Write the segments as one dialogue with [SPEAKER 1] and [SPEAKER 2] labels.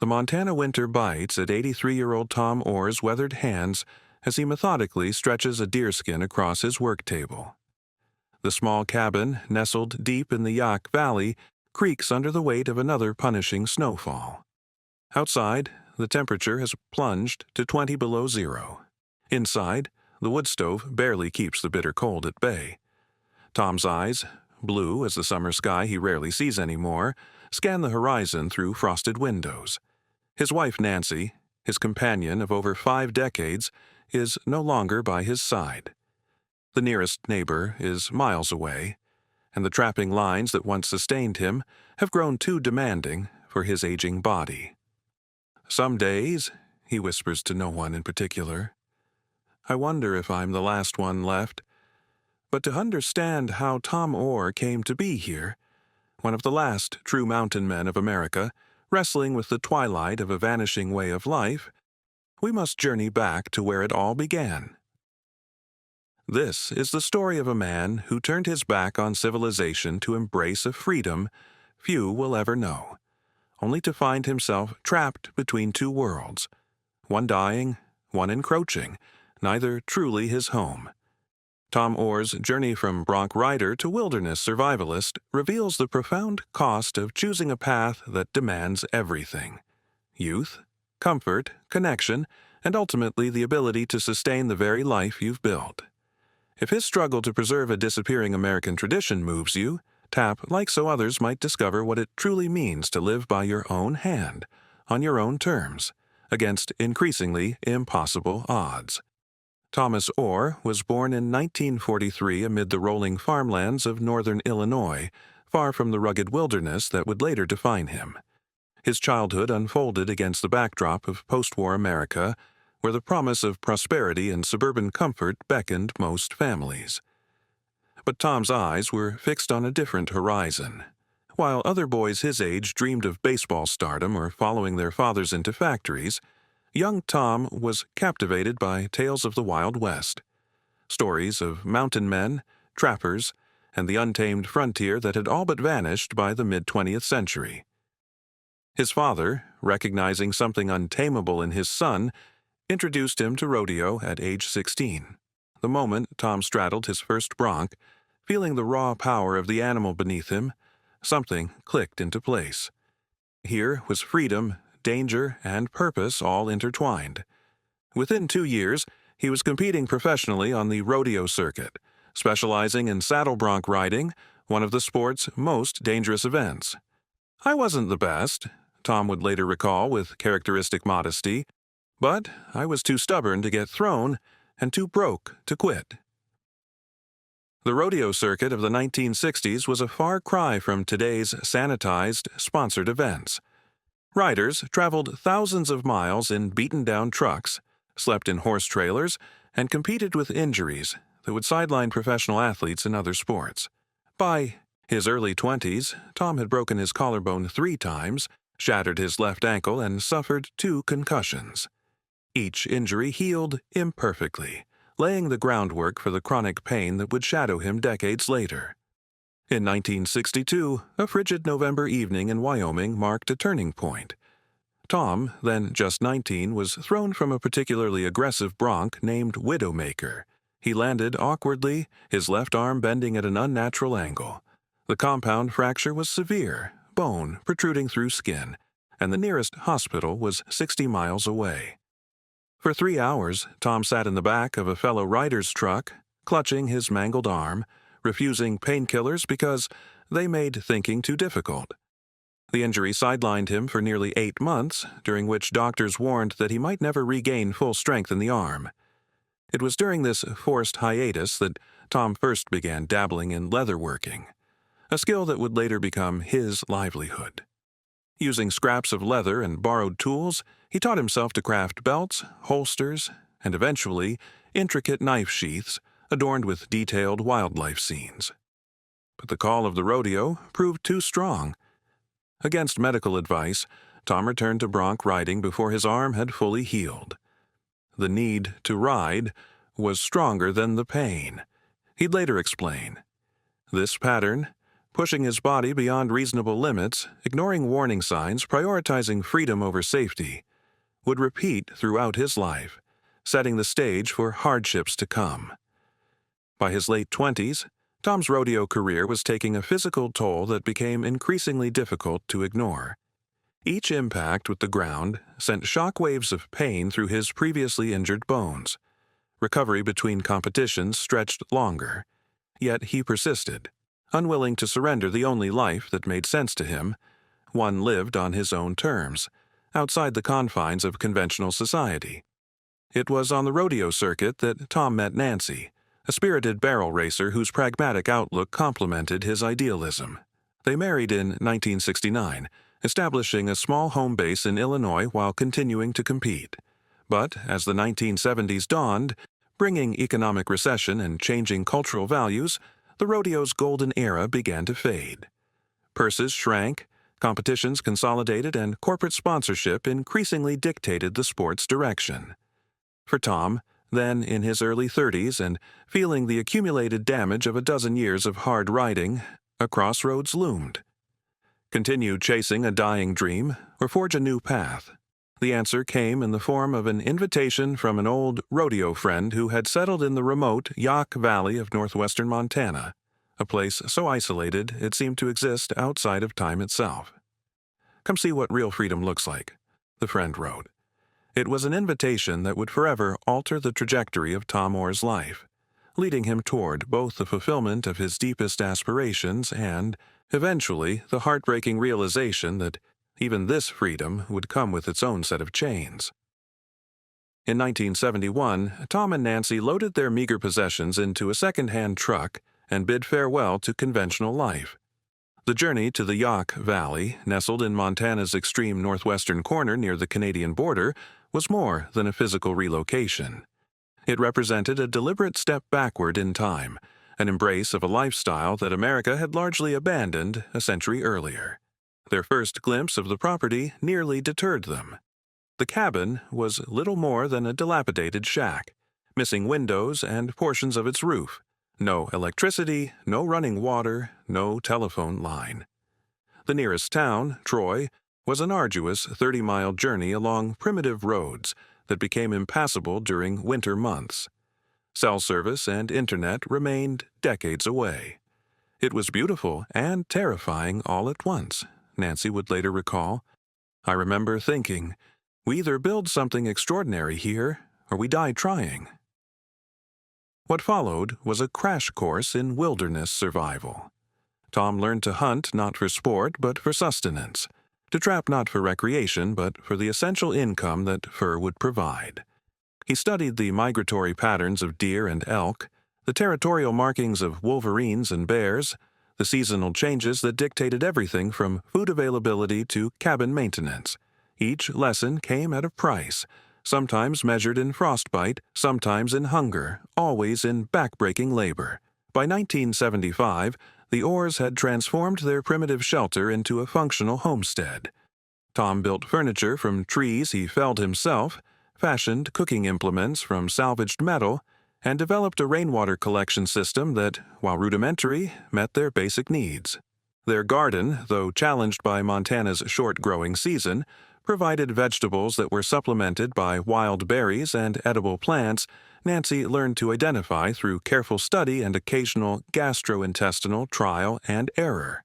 [SPEAKER 1] The Montana winter bites at 83-year-old Tom Oar's weathered hands as he methodically stretches a deerskin across his work table. The small cabin, nestled deep in the Yaak Valley, creaks under the weight of another punishing snowfall. Outside, the temperature has plunged to 20 below zero. Inside, the wood stove barely keeps the bitter cold at bay. Tom's eyes, blue as the summer sky he rarely sees anymore, scan the horizon through frosted windows. His wife Nancy, his companion of over 5 decades, is no longer by his side. The nearest neighbor is miles away, and the trapping lines that once sustained him have grown too demanding for his aging body. "Some days," he whispers to no one in particular, "I wonder if I'm the last one left." But to understand how Tom Oar came to be here, one of the last true mountain men of America, wrestling with the twilight of a vanishing way of life, we must journey back to where it all began. This is the story of a man who turned his back on civilization to embrace a freedom few will ever know, only to find himself trapped between two worlds, one dying, one encroaching, neither truly his home. Tom Oar's journey from bronc rider to wilderness survivalist reveals the profound cost of choosing a path that demands everything: youth, comfort, connection, and ultimately the ability to sustain the very life you've built. If his struggle to preserve a disappearing American tradition moves you, tap, like so others, might discover what it truly means to live by your own hand, on your own terms, against increasingly impossible odds. Thomas Oar was born in 1943 amid the rolling farmlands of northern Illinois, far from the rugged wilderness that would later define him. His childhood unfolded against the backdrop of post-war America, where the promise of prosperity and suburban comfort beckoned most families. But Tom's eyes were fixed on a different horizon. While other boys his age dreamed of baseball stardom or following their fathers into factories, young Tom was captivated by tales of the Wild West, stories of mountain men, trappers, and the untamed frontier that had all but vanished by the mid-20th century. His father, recognizing something untamable in his son, introduced him to rodeo at age 16. The moment Tom straddled his first bronc, feeling the raw power of the animal beneath him, something clicked into place. Here was freedom, danger, and purpose all intertwined. Within 2 years, he was competing professionally on the rodeo circuit, specializing in saddle bronc riding, one of the sport's most dangerous events. "I wasn't the best," Tom would later recall with characteristic modesty, "but I was too stubborn to get thrown and too broke to quit." The rodeo circuit of the 1960s was a far cry from today's sanitized, sponsored events. Riders traveled thousands of miles in beaten-down trucks, slept in horse trailers, and competed with injuries that would sideline professional athletes in other sports. By his early 20s, Tom had broken his collarbone 3 times, shattered his left ankle, and suffered 2 concussions. Each injury healed imperfectly, laying the groundwork for the chronic pain that would shadow him decades later. In 1962, a frigid November evening in Wyoming marked a turning point. Tom, then just 19, was thrown from a particularly aggressive bronc named Widowmaker. He landed awkwardly, his left arm bending at an unnatural angle. The compound fracture was severe, bone protruding through skin, and the nearest hospital was 60 miles away. For 3 hours, Tom sat in the back of a fellow rider's truck, clutching his mangled arm, refusing painkillers because they made thinking too difficult. The injury sidelined him for nearly 8 months, during which doctors warned that he might never regain full strength in the arm. It was during this forced hiatus that Tom first began dabbling in leatherworking, a skill that would later become his livelihood. Using scraps of leather and borrowed tools, he taught himself to craft belts, holsters, and eventually intricate knife sheaths adorned with detailed wildlife scenes. But the call of the rodeo proved too strong. Against medical advice, Tom returned to bronc riding before his arm had fully healed. The need to ride was stronger than the pain. He'd later explain. This pattern, pushing his body beyond reasonable limits, ignoring warning signs, prioritizing freedom over safety, would repeat throughout his life, setting the stage for hardships to come. By his late 20s, Tom's rodeo career was taking a physical toll that became increasingly difficult to ignore. Each impact with the ground sent shock waves of pain through his previously injured bones. Recovery between competitions stretched longer, yet he persisted, unwilling to surrender the only life that made sense to him, one lived on his own terms, outside the confines of conventional society. It was on the rodeo circuit that Tom met Nancy, a spirited barrel racer whose pragmatic outlook complemented his idealism. They married in 1969, establishing a small home base in Illinois while continuing to compete. But as the 1970s dawned, bringing economic recession and changing cultural values, the rodeo's golden era began to fade. Purses shrank, competitions consolidated, and corporate sponsorship increasingly dictated the sport's direction. For Tom, then in his early 30s and feeling the accumulated damage of a dozen years of hard riding, a crossroads loomed. Continue chasing a dying dream or forge a new path? The answer came in the form of an invitation from an old rodeo friend who had settled in the remote Yaak Valley of northwestern Montana, a place so isolated it seemed to exist outside of time itself. "Come see what real freedom looks like," the friend wrote. It was an invitation that would forever alter the trajectory of Tom Oar's life, leading him toward both the fulfillment of his deepest aspirations and, eventually, the heartbreaking realization that even this freedom would come with its own set of chains. In 1971, Tom and Nancy loaded their meager possessions into a second-hand truck and bid farewell to conventional life. The journey to the Yaak Valley, nestled in Montana's extreme northwestern corner near the Canadian border, was more than a physical relocation. It represented a deliberate step backward in time, an embrace of a lifestyle that America had largely abandoned a century earlier. Their first glimpse of the property nearly deterred them. The cabin was little more than a dilapidated shack, missing windows and portions of its roof. No electricity, no running water, no telephone line. The nearest town, Troy, was an arduous 30-mile journey along primitive roads that became impassable during winter months. Cell service and internet remained decades away. "It was beautiful and terrifying all at once," Nancy would later recall. "I remember thinking, we either build something extraordinary here, or we die trying." What followed was a crash course in wilderness survival. Tom learned to hunt not for sport but for sustenance, to trap not for recreation but for the essential income that fur would provide. He studied the migratory patterns of deer and elk, the territorial markings of wolverines and bears, the seasonal changes that dictated everything from food availability to cabin maintenance. Each lesson came at a price, sometimes measured in frostbite, sometimes in hunger, always in backbreaking labor. By 1975, the Oars had transformed their primitive shelter into a functional homestead. Tom built furniture from trees he felled himself, fashioned cooking implements from salvaged metal, and developed a rainwater collection system that, while rudimentary, met their basic needs. Their garden, though challenged by Montana's short growing season, provided vegetables that were supplemented by wild berries and edible plants Nancy learned to identify through careful study and occasional gastrointestinal trial and error.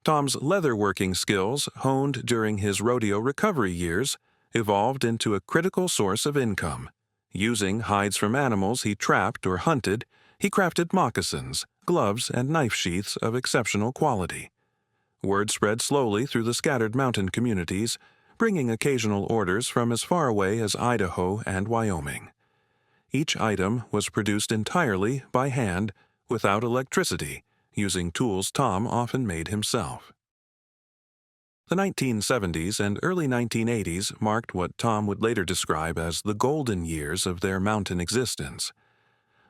[SPEAKER 1] Tom's leatherworking skills, honed during his rodeo recovery years, evolved into a critical source of income. Using hides from animals he trapped or hunted, he crafted moccasins, gloves, and knife sheaths of exceptional quality. Word spread slowly through the scattered mountain communities, bringing occasional orders from as far away as Idaho and Wyoming. Each item was produced entirely by hand, without electricity, using tools Tom often made himself. The 1970s and early 1980s marked what Tom would later describe as the golden years of their mountain existence.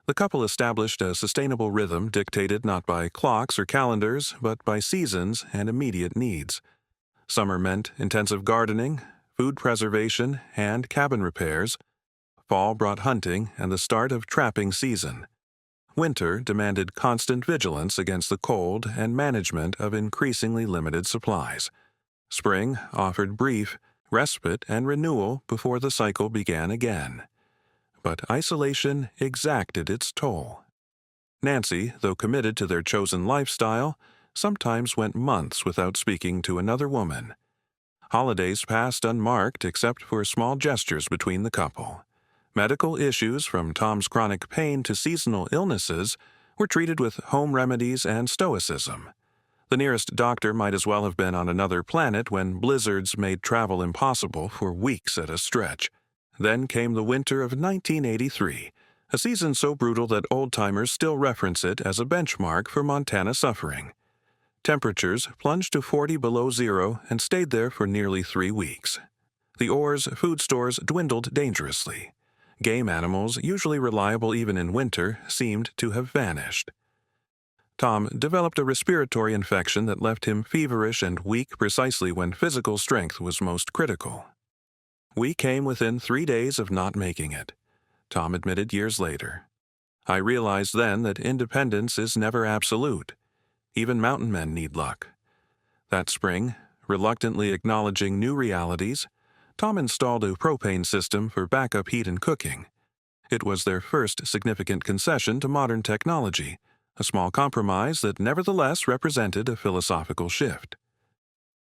[SPEAKER 1] The couple established a sustainable rhythm dictated not by clocks or calendars, but by seasons and immediate needs. Summer meant intensive gardening, food preservation, and cabin repairs. Fall brought hunting and the start of trapping season. Winter demanded constant vigilance against the cold and management of increasingly limited supplies. Spring offered brief respite and renewal before the cycle began again. But isolation exacted its toll. Nancy, though committed to their chosen lifestyle, sometimes went months without speaking to another woman. Holidays passed unmarked except for small gestures between the couple. Medical issues, from Tom's chronic pain to seasonal illnesses, were treated with home remedies and stoicism. The nearest doctor might as well have been on another planet when blizzards made travel impossible for weeks at a stretch. Then came the winter of 1983, a season so brutal that old-timers still reference it as a benchmark for Montana suffering. Temperatures plunged to 40 below zero and stayed there for nearly 3 weeks. The Oar's food stores dwindled dangerously. Game animals, usually reliable even in winter, seemed to have vanished. Tom developed a respiratory infection that left him feverish and weak precisely when physical strength was most critical. We came within 3 days of not making it, Tom admitted years later. I realized then that independence is never absolute. Even mountain men need luck. That spring, reluctantly acknowledging new realities, Tom installed a propane system for backup heat and cooking. It was their first significant concession to modern technology, a small compromise that nevertheless represented a philosophical shift.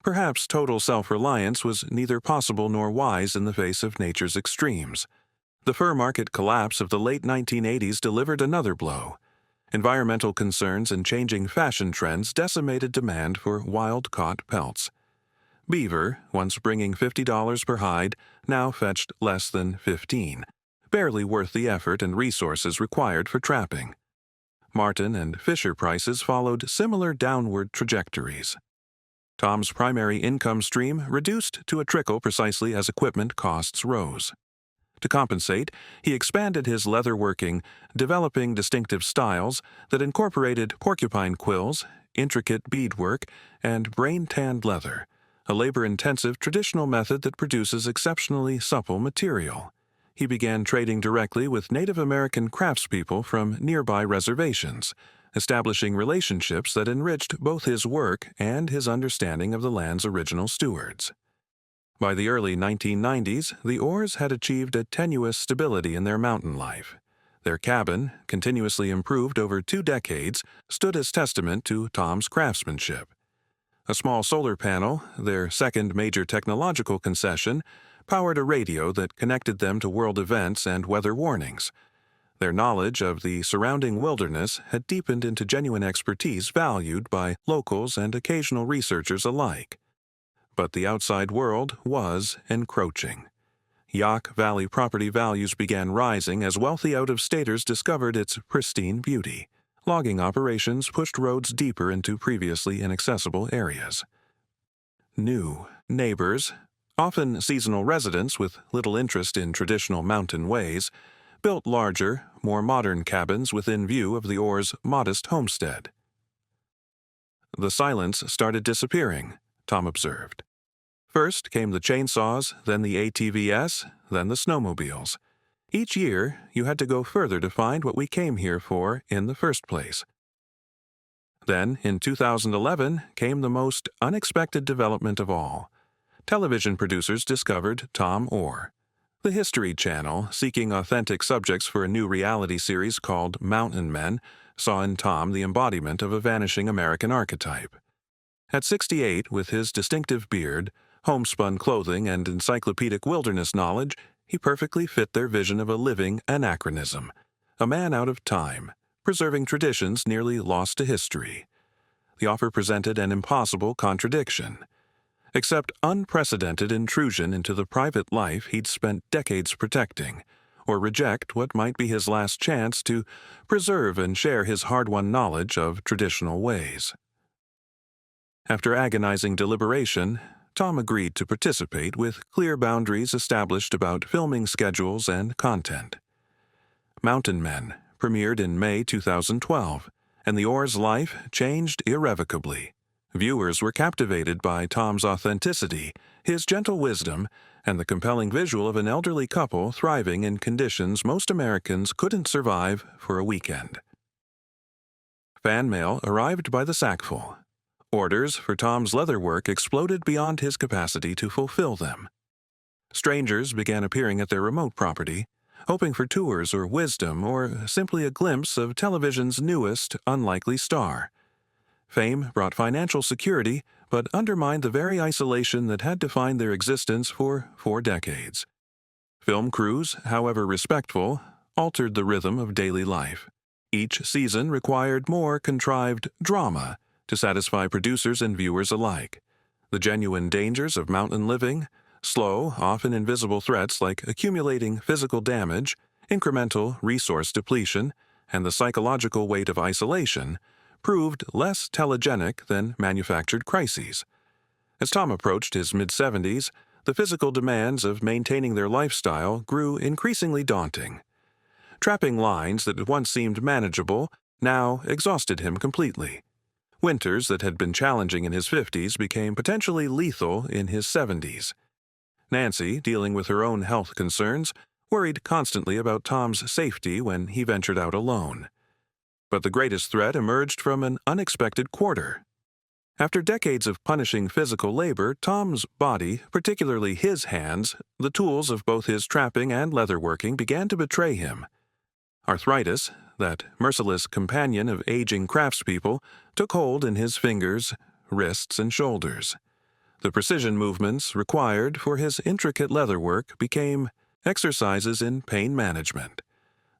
[SPEAKER 1] Perhaps total self-reliance was neither possible nor wise in the face of nature's extremes. The fur market collapse of the late 1980s delivered another blow. Environmental concerns and changing fashion trends decimated demand for wild-caught pelts. Beaver, once bringing $50 per hide, now fetched less than $15, barely worth the effort and resources required for trapping. Marten and fisher prices followed similar downward trajectories. Tom's primary income stream reduced to a trickle precisely as equipment costs rose. To compensate, he expanded his leatherworking, developing distinctive styles that incorporated porcupine quills, intricate beadwork, and brain-tanned leather, a labor-intensive traditional method that produces exceptionally supple material. He began trading directly with Native American craftspeople from nearby reservations, establishing relationships that enriched both his work and his understanding of the land's original stewards. By the early 1990s, the Oars had achieved a tenuous stability in their mountain life. Their cabin, continuously improved over 2 decades, stood as testament to Tom's craftsmanship. A small solar panel, their second major technological concession, powered a radio that connected them to world events and weather warnings. Their knowledge of the surrounding wilderness had deepened into genuine expertise valued by locals and occasional researchers alike. But the outside world was encroaching. Yaak Valley property values began rising as wealthy out-of-staters discovered its pristine beauty. Logging operations pushed roads deeper into previously inaccessible areas. New neighbors, often seasonal residents with little interest in traditional mountain ways, built larger, more modern cabins within view of the Oar's modest homestead. The silence started disappearing, Tom observed. First came the chainsaws, then the ATVs, then the snowmobiles. Each year, you had to go further to find what we came here for in the first place. Then, in 2011, came the most unexpected development of all. Television producers discovered Tom Oar. The History Channel, seeking authentic subjects for a new reality series called Mountain Men, saw in Tom the embodiment of a vanishing American archetype. At 68, with his distinctive beard, homespun clothing, and encyclopedic wilderness knowledge, he perfectly fit their vision of a living anachronism, a man out of time, preserving traditions nearly lost to history. The offer presented an impossible contradiction. Accept unprecedented intrusion into the private life he'd spent decades protecting, or reject what might be his last chance to preserve and share his hard-won knowledge of traditional ways. After agonizing deliberation, Tom agreed to participate with clear boundaries established about filming schedules and content. Mountain Men premiered in May 2012, and the Oar's life changed irrevocably. Viewers were captivated by Tom's authenticity, his gentle wisdom, and the compelling visual of an elderly couple thriving in conditions most Americans couldn't survive for a weekend. Fan mail arrived by the sackful. Orders for Tom's leather work exploded beyond his capacity to fulfill them. Strangers began appearing at their remote property, hoping for tours or wisdom or simply a glimpse of television's newest, unlikely star. Fame brought financial security, but undermined the very isolation that had defined their existence for 4 decades. Film crews, however respectful, altered the rhythm of daily life. Each season required more contrived drama to satisfy producers and viewers alike. The genuine dangers of mountain living, slow, often invisible threats like accumulating physical damage, incremental resource depletion, and the psychological weight of isolation proved less telegenic than manufactured crises. As Tom approached his mid-70s, the physical demands of maintaining their lifestyle grew increasingly daunting. Trapping lines that once seemed manageable now exhausted him completely. Winters that had been challenging in his 50s became potentially lethal in his 70s. Nancy, dealing with her own health concerns, worried constantly about Tom's safety when he ventured out alone. But the greatest threat emerged from an unexpected quarter. After decades of punishing physical labor, Tom's body, particularly his hands, the tools of both his trapping and leatherworking, began to betray him. Arthritis, that merciless companion of aging craftspeople, took hold in his fingers, wrists, and shoulders. The precision movements required for his intricate leatherwork became exercises in pain management.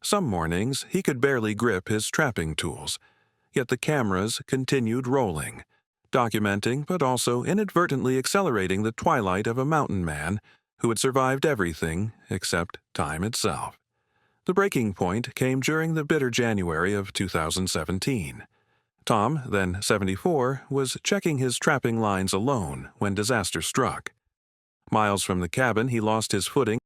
[SPEAKER 1] Some mornings he could barely grip his trapping tools, yet the cameras continued rolling, documenting but also inadvertently accelerating the twilight of a mountain man who had survived everything except time itself. The breaking point came during the bitter January of 2017. Tom, then 74, was checking his trapping lines alone when disaster struck. Miles from the cabin, he lost his footing